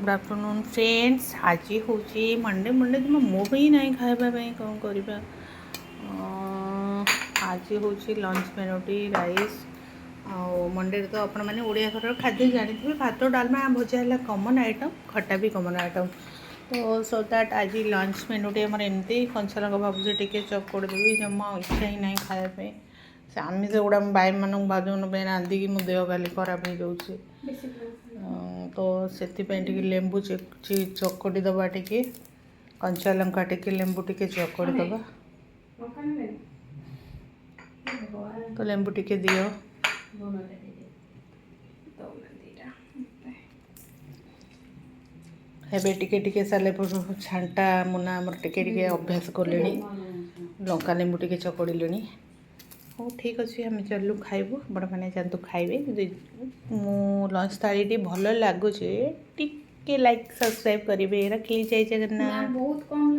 Good afternoon friends. आज हूँ Monday Monday तुम मो भी ना खावाई कौन करवा। आज हूँ लंच मेनुटी राइस मंडे तो आपण मैंने ओडिया घर खाद्य जानी भात डालमा भजा है कमन आइटम, खटा भी कमन आइटम। तो सो दैट आज लंच मेनुटी आम एमती कंचा लंका भावुँ टे चकोड़देवी जमा इच्छा ही ना खायापी से आमिष गुड़ा भाई मानक भाजन पे रांधिकी मो देह खाली खराब हो जाऊँगी। तो से लेंबू चकोटी दबा टे कंचा लंका टे लेंबू टे चकोटी दबा। तो लेंबू टे दियो एबे टिके सारे छांटा मुना आमर टिके अभ्यास कले लंका लेंबू टे चकोड़े। हो ठीक अच्छे आम चलू खाइबू बड़ मैंने जातु खाइबे। मो लंच थाली भल लगुच टिके लाइक सब्सक्राइब करेंगे। रखिए जय जगन्नाथ। बहुत कम